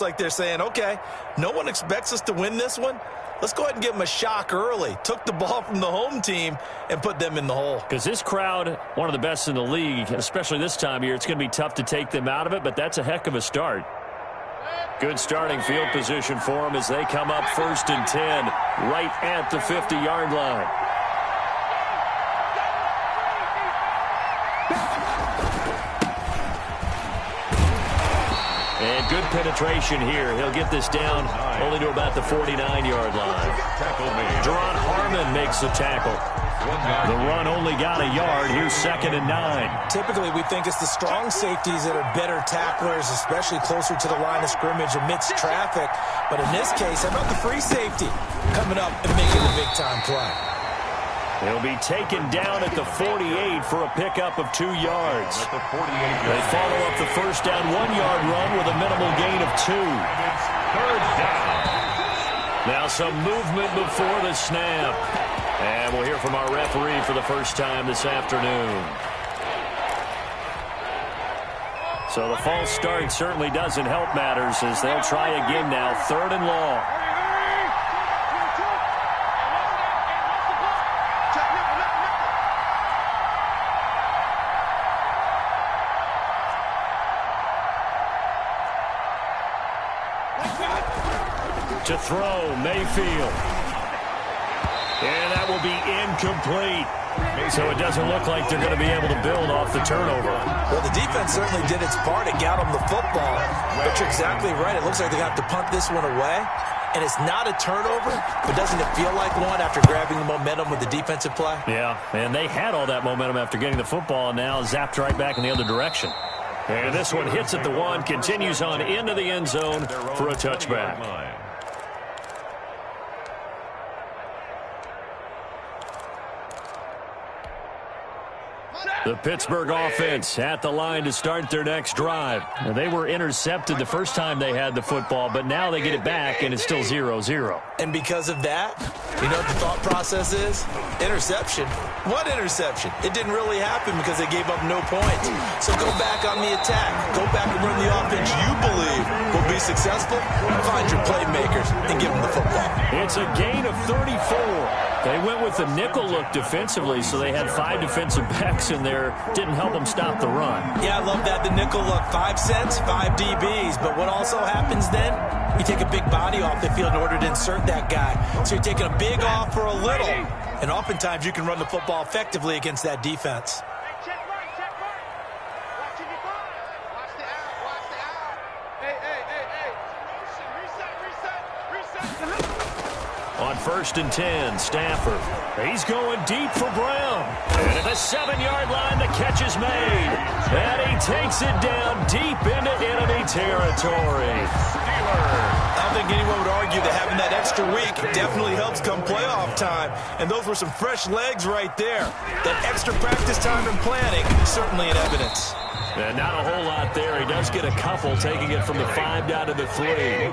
like they're saying, okay, no one expects us to win this one. Let's go ahead and give them a shock early. Took the ball from the home team and put them in the hole. Because this crowd, one of the best in the league, especially this time of year, it's going to be tough to take them out of it, but that's a heck of a start. Good starting field position for them as they come up 1st and 10, right at the 50-yard line. And good penetration here. He'll get this down only to about the 49-yard line. Jerron Harmon makes the tackle. The run only got a yard. Here's 2nd and 9. Typically, we think it's the strong safeties that are better tacklers, especially closer to the line of scrimmage amidst traffic. But in this case, how about the free safety coming up and making a big-time play? He'll be taken down at the 48 for a pickup of 2 yards. They follow up the first down 1-yard run with a minimal gain of 2. Third down. Now some movement before the snap. And we'll hear from our referee for the first time this afternoon. So the false start certainly doesn't help matters as they'll try again now. 3rd and long. To throw, Mayfield. And that will be incomplete. So it doesn't look like they're going to be able to build off the turnover. Well, the defense certainly did its part. It got them the football. But you're exactly right. It looks like they have to punt this one away. And it's not a turnover, but doesn't it feel like one after grabbing the momentum with the defensive play? Yeah, and they had all that momentum after getting the football, and now zapped right back in the other direction. And this one hits at the 1, continues on into the end zone for a touchback. The Pittsburgh offense at the line to start their next drive. Now, they were intercepted the first time they had the football, but now they get it back, and it's still 0-0. And because of that, you know what the thought process is? Interception. What interception? It didn't really happen because they gave up no points. So go back on the attack. Go back and run the offense you believe will be successful. Find your playmakers and give them the football. It's a gain of 34. They went with the nickel look defensively, so they had 5 defensive backs in there. Didn't help them stop the run. Yeah, I love that, the nickel look. 5 cents, 5 DBs. But what also happens then? You take a big body off the field in order to insert that guy. So you're taking a big off for a little. And oftentimes you can run the football effectively against that defense. On 1st and 10, Stafford. He's going deep for Brown. And at the 7-yard line, the catch is made. And he takes it down deep into enemy territory. I don't think anyone would argue that having that extra week definitely helps come playoff time. And those were some fresh legs right there. That extra practice time and planning, certainly in evidence. And not a whole lot there. He does get a couple, taking it from the 5 down to the 3.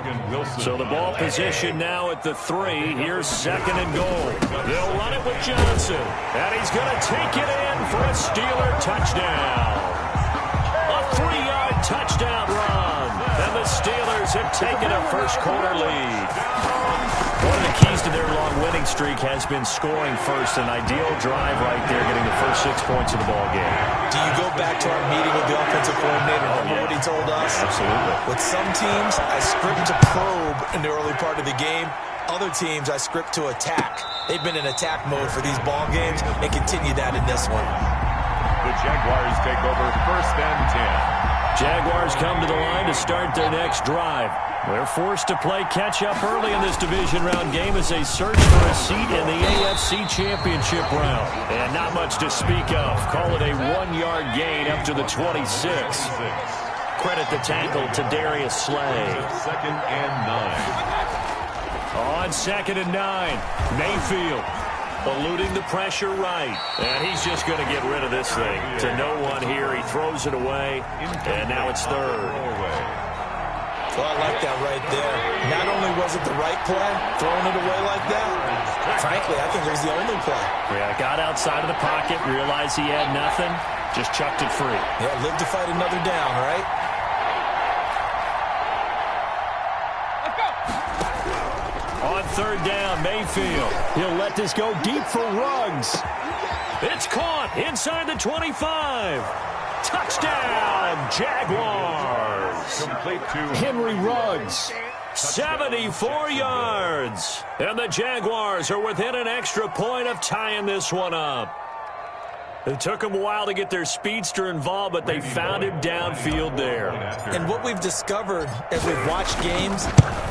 So the ball position now at the 3. Here's 2nd and goal. They'll run it with Johnson. And he's going to take it in for a Steeler touchdown. A 3-yard touchdown run. And the Steelers have taken a first-quarter lead. One of the keys to their long winning streak has been scoring first. An ideal drive right there, getting the first 6 points of the ball game. Do you go back to our meeting with the offensive coordinator? Remember what he told us? Absolutely. With some teams, I script to probe in the early part of the game. Other teams, I script to attack. They've been in attack mode for these ball games and continue that in this one. The Jaguars take over 1st and 10. Jaguars come to the line to start their next drive. They're forced to play catch-up early in this division round game as they search for a seat in the AFC Championship round. And not much to speak of. Call it a 1-yard gain up to the 26. Credit the tackle to Darius Slay. 2nd and 9. On 2nd and 9, Mayfield eluding the pressure right. And he's just going to get rid of this thing. To no one here, he throws it away, and now it's 3rd. Well, I like that right there. Not only was it the right play, throwing it away like that, frankly, I think it was the only play. Yeah, got outside of the pocket, realized he had nothing, just chucked it free. Yeah, live to fight another down, right? On third down, Mayfield. He'll let this go deep for Ruggs. It's caught inside the 25. Touchdown, Jaguars. Complete to Henry Ruggs. 74 yards. And the Jaguars are within an extra point of tying this one up. It took them a while to get their speedster involved, but they found him downfield there. And what we've discovered as we've watched games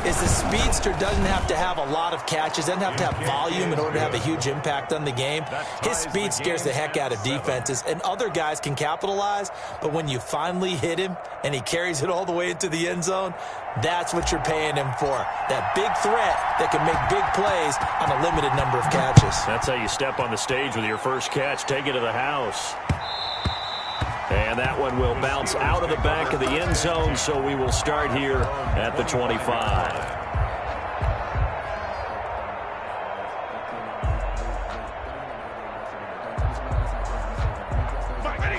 is the speedster doesn't have to have a lot of catches, doesn't have to have volume in order to have a huge impact on the game. His speed scares the heck out of defenses, and other guys can capitalize, but when you finally hit him and he carries it all the way into the end zone, that's what you're paying him for. That big threat that can make big plays on a limited number of catches. That's how you step on the stage with your first catch. Take it to the house. And that one will bounce out of the back of the end zone, so we will start here at the 25.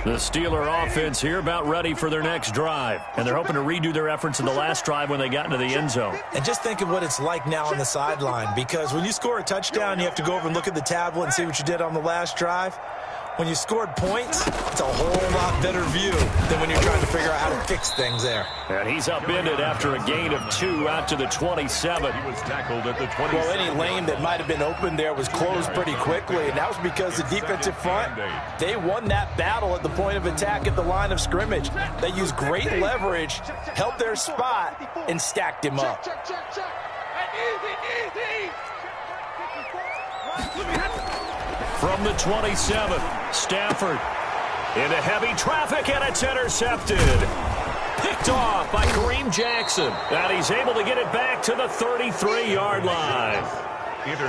The Steeler offense here about ready for their next drive. And they're hoping to redo their efforts in the last drive when they got into the end zone. And just think of what it's like now on the sideline, because when you score a touchdown, you have to go over and look at the tablet and see what you did on the last drive. When you scored points, it's a whole lot better view than when you're trying to figure out how to fix things there. And he's upended after a gain of 2 out to the 27. He was tackled at the 27. Well, any lane that might have been open there was closed pretty quickly, and that was because the defensive front, they won that battle at the point of attack at the line of scrimmage. They used great leverage, held their spot, and stacked him up. From the 27, Stafford into heavy traffic, and it's intercepted. Picked off by Kareem Jackson. And he's able to get it back to the 33-yard line.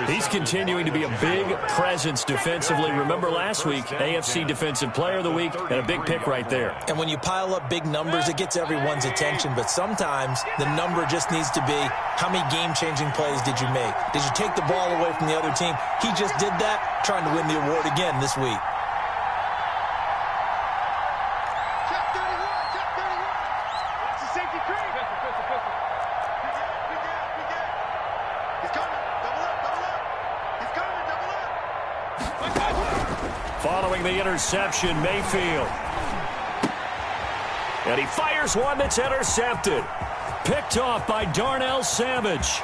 He's continuing to be a big presence defensively. Remember last week, AFC Defensive Player of the Week, and a big pick right there. And when you pile up big numbers, it gets everyone's attention. But sometimes the number just needs to be, how many game-changing plays did you make? Did you take the ball away from the other team? He just did that, trying to win the award again this week. Following the interception, Mayfield. And he fires one that's intercepted. Picked off by Darnell Savage.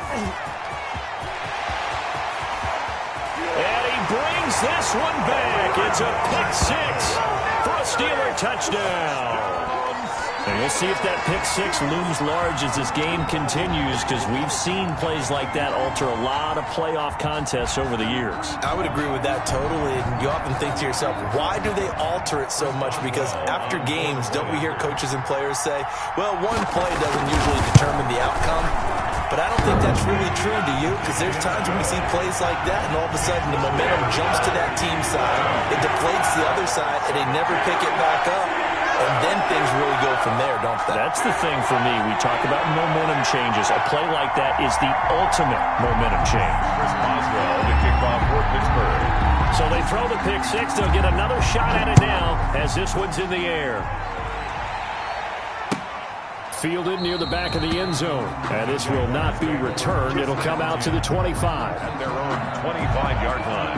And he brings this one back. It's a pick six for a Steeler touchdown. And we'll see if that pick six looms large as this game continues, because we've seen plays like that alter a lot of playoff contests over the years. I would agree with that totally. And you often think to yourself, why do they alter it so much? Because after games, don't we hear coaches and players say, well, one play doesn't usually determine the outcome? But I don't think that's really true, do you? Because there's times when we see plays like that, and all of a sudden the momentum jumps to that team side, it deflates the other side, and they never pick it back up. And then things really go from there, don't they? That's the thing for me. We talk about momentum changes. A play like that is the ultimate momentum change. Chris Boswell to kick off for Pittsburgh. So they throw the pick six. They'll get another shot at it now as this one's in the air. Fielded near the back of the end zone. And this will not be returned. It'll come out to the 25. At their own 25-yard line.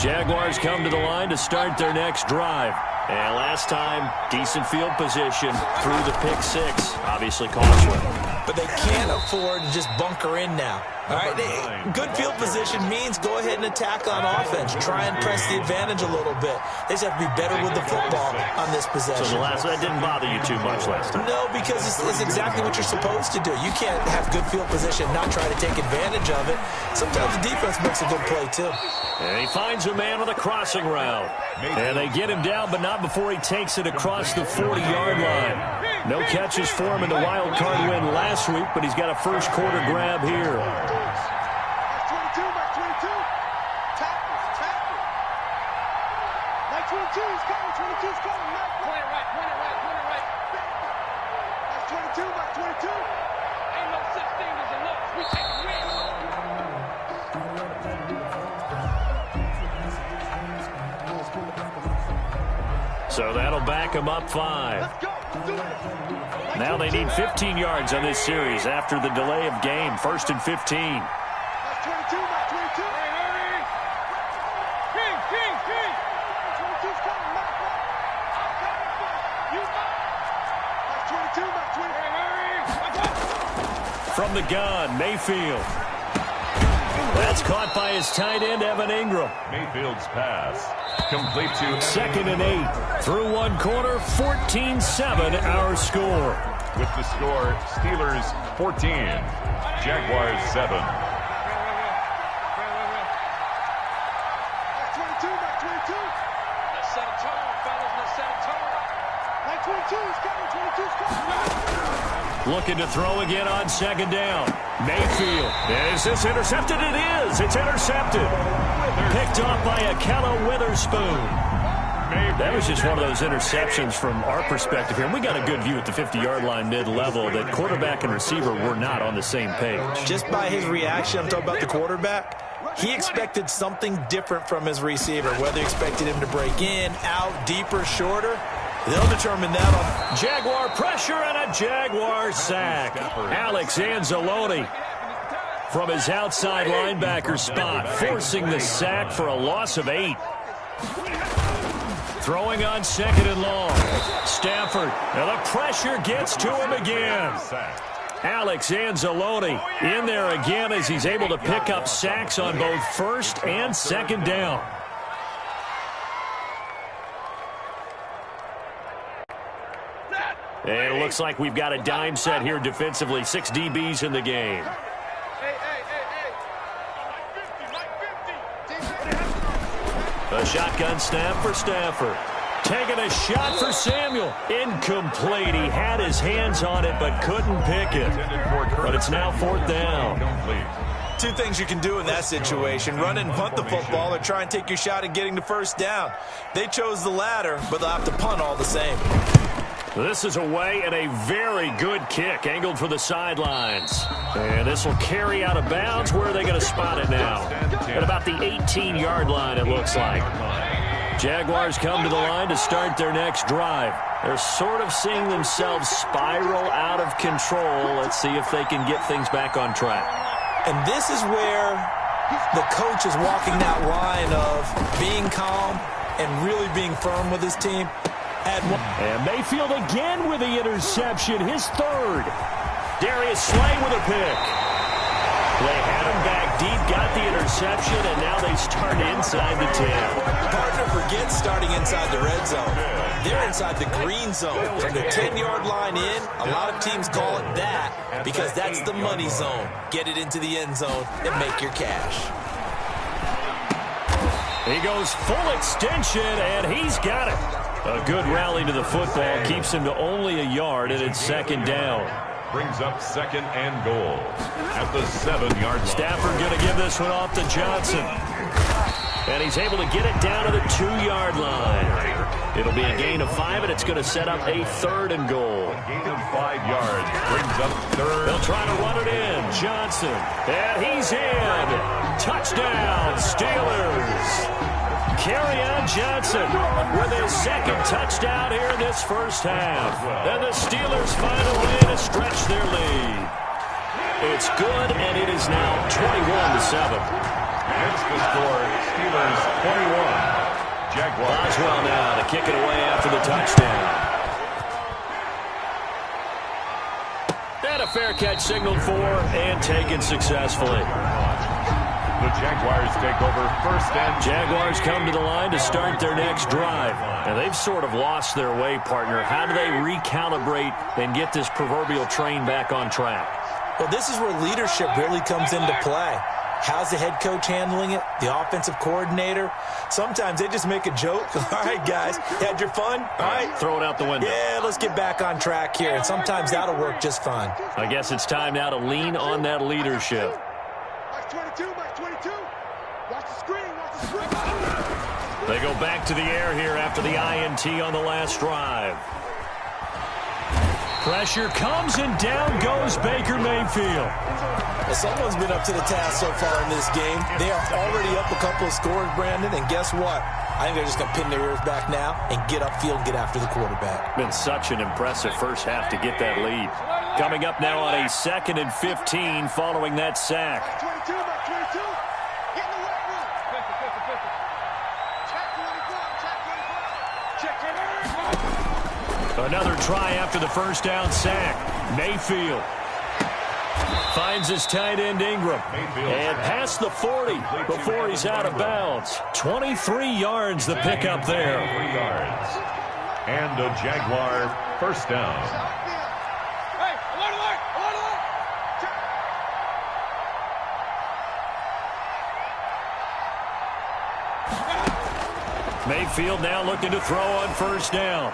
Jaguars come to the line to start their next drive. And last time, decent field position through the pick six. Obviously costly. But they can't afford to just bunker in now. All right, good field position means go ahead and attack on offense. Try and press the advantage a little bit. They just have to be better with the football on this possession. So that didn't bother you too much last time? No, because it's exactly what you're supposed to do. You can't have good field position and not try to take advantage of it. Sometimes the defense makes a good play, too. And he finds a man on the crossing route. And they get him down, but not before he takes it across the 40-yard line. No catches for him in the wild card win last week, but he's got a first quarter grab here. That's 22, Mike 22. Tackles. 22, he's coming, 22's coming, Mike. Point it right. That's 22, Mike 22. Ain't no such thing as a loss. We take a win. So that'll back him up 5. Let's go. Now they need 15 yards on this series after the delay of game. 1st and 15. That's 22, that's 22. King. 22's coming, Mike. I'm coming first. You know. That's 22, that's 22. From the gun, Mayfield. That's caught by his tight end, Evan Ingram. Mayfield's pass complete to 2nd and 8. Through one quarter, 14-7 our score. With the score, Steelers 14, Jaguars 7. That's 22, that's 22. Let's set a tone, fellas. Let's set a tone. That's 22's coming, 22's coming. Looking to throw again on 2nd down. Mayfield. Is this intercepted? It is. It's intercepted. Picked off by Akella Witherspoon. That was just one of those interceptions from our perspective here. And we got a good view at the 50-yard line mid-level that quarterback and receiver were not on the same page. Just by his reaction, I'm talking about the quarterback, he expected something different from his receiver, whether he expected him to break in, out, deeper, shorter. They'll determine that on Jaguar pressure and a Jaguar sack. Alex Anzalone from his outside linebacker spot, forcing the sack for a loss of 8. Throwing on 2nd and long. Stafford. And the pressure gets to him again. Alex Anzalone in there again as he's able to pick up sacks on both 1st and 2nd down. And it looks like we've got a dime set here defensively. 6 DBs in the game. A shotgun snap for Stafford. Taking a shot for Samuel. Incomplete. He had his hands on it but couldn't pick it. But it's now 4th down. two things you can do in that situation: run and punt the football, or try and take your shot at getting the 1st down. They chose the latter, but they'll have to punt all the same. This is away and a very good kick, angled for the sidelines. And this will carry out of bounds. Where are they going to spot it now? At about the 18-yard line, it looks like. Jaguars come to the line to start their next drive. They're sort of seeing themselves spiral out of control. Let's see if they can get things back on track. And this is where the coach is walking that line of being calm and really being firm with his team. And Mayfield again with the interception, his 3rd. Darius Slay with a pick. They had him back deep, got the interception, and now they start inside the 10. Partner forgets starting inside the red zone. They're inside the green zone. From the 10-yard line in, a lot of teams call it that because that's the money zone. Get it into the end zone and make your cash. He goes full extension, and he's got it. A good rally to the football keeps him to only a yard, and it's 2nd down. Brings up 2nd and goal at the 7-yard line. Stafford going to give this one off to Johnson. And he's able to get it down to the 2-yard line. It'll be a gain of 5, and it's going to set up a 3rd and goal. A gain of 5 yards brings up 3rd. They'll try to run it in. Johnson. And he's in. Touchdown, Steelers. Kerryon Johnson with his 2nd touchdown here in this 1st half. And the Steelers find a way to stretch their lead. It's good, and it is now 21-7. Hence the score, Steelers 21. Jaguars. Boswell now to kick it away after the touchdown. And a fair catch signaled for and taken successfully. The Jaguars take over 1st and... Jaguars come to the line to start their next drive. And they've sort of lost their way, partner. How do they recalibrate and get this proverbial train back on track? Well, this is where leadership really comes into play. How's the head coach handling it? The offensive coordinator? Sometimes they just make a joke. All right, guys, had your fun? All right. Throw it out the window. Yeah, let's get back on track here. And sometimes that'll work just fine. I guess it's time now to lean on that leadership. That's 22, that's 22. Watch the screen, watch the screen. They go back to the air here after the INT on the last drive. Pressure comes, and down goes Baker Mayfield. Well, someone's been up to the task so far in this game. They are already up a couple of scores, Brandon, and guess what? I think they're just going to pin their ears back now and get upfield and get after the quarterback. Been such an impressive first half to get that lead. Coming up now on a 2nd and 15 following that sack. 22, about 22. Get in the weight room. Pistol, pistol, pistol. Check 24, check 24. Check 24. Another try after the first down sack. Mayfield finds his tight end Ingram. And past the 40 before he's out of bounds. 23 yards the pickup there. 3 yards. And a Jaguar first down. Hey, alert, alert, alert, alert. Mayfield now looking to throw on first down.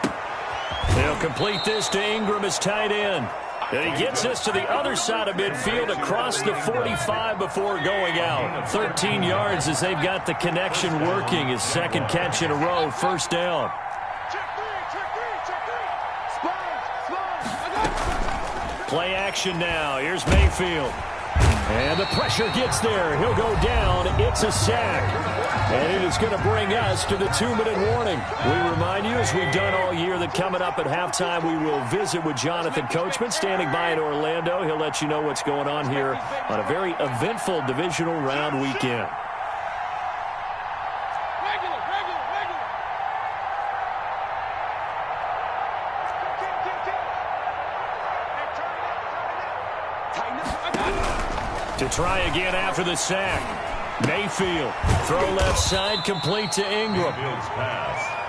They'll complete this to Ingram as tight end. And he gets this to the other side of midfield across the 45 before going out. 13 yards as they've got the connection working. His second catch in a row, first down. Check three. Spurs. Play action now. Here's Mayfield. And the pressure gets there. He'll go down. It's a sack. And it is going to bring us to the 2-minute warning. We remind you, as we've done all year, that coming up at halftime, we will visit with Jonathan Coachman, standing by in Orlando. He'll let you know what's going on here on a very eventful divisional round weekend. Regular. To try again after the sack. Mayfield. Throw left side, complete to Ingram.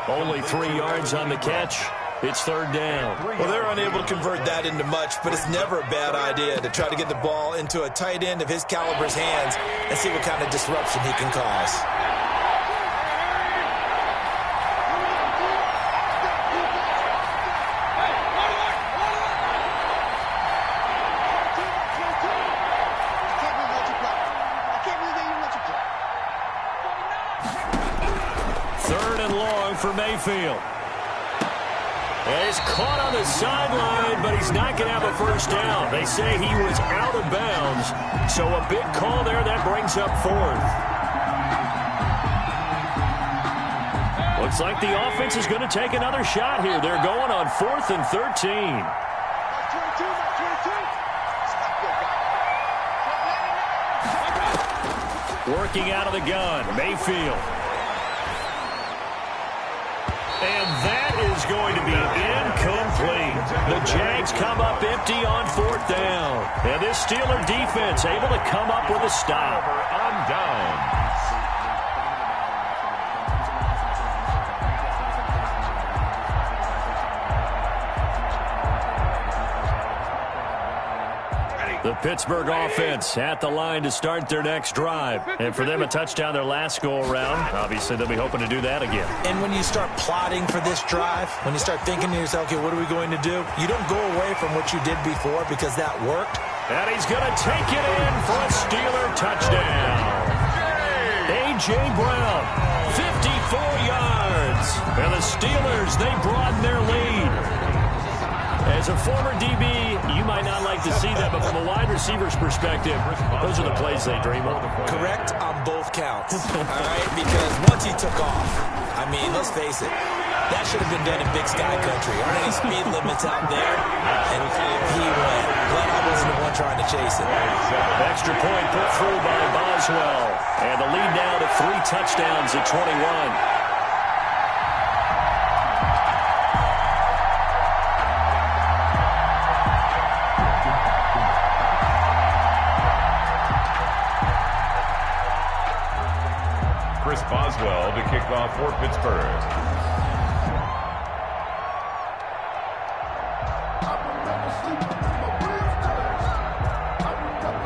Only 3 yards on the catch. It's third down. Well, they're unable to convert that into much, but it's never a bad idea to try to get the ball into a tight end of his caliber's hands and see what kind of disruption he can cause. For Mayfield. And he's caught on the sideline, but he's not going to have a first down. They say he was out of bounds, so a big call there that brings up fourth. Looks like the offense is going to take another shot here. They're going on 4th and 13. Working out of the gun, Mayfield. And that is going to be incomplete. The Jags come up empty on 4th down. And this Steeler defense able to come up with a stop. On down. The Pittsburgh offense at the line to start their next drive. And for them, a touchdown their last go-around. Obviously, they'll be hoping to do that again. And when you start plotting for this drive, when you start thinking to yourself, okay, what are we going to do? You don't go away from what you did before because that worked. And he's going to take it in for a Steeler touchdown. A.J. Brown, 54 yards. And the Steelers, they broaden their lead. As a former DB, you might not like to see that, but from a wide receiver's perspective, those are the plays they dream of. Correct on both counts, all right? Because once he took off, I mean, let's face it, that should have been done in Big Sky Country. Aren't any speed limits out there? And he went. Glad I wasn't the one trying to chase it. Extra point put through by Boswell. And the lead now to 3 touchdowns at 21. Boswell to kick off for Pittsburgh.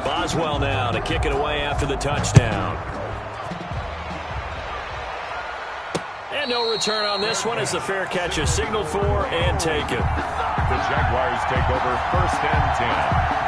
Boswell now to kick it away after the touchdown. And no return on this one as the fair catch is signaled for and taken. The Jaguars take over 1st and 10.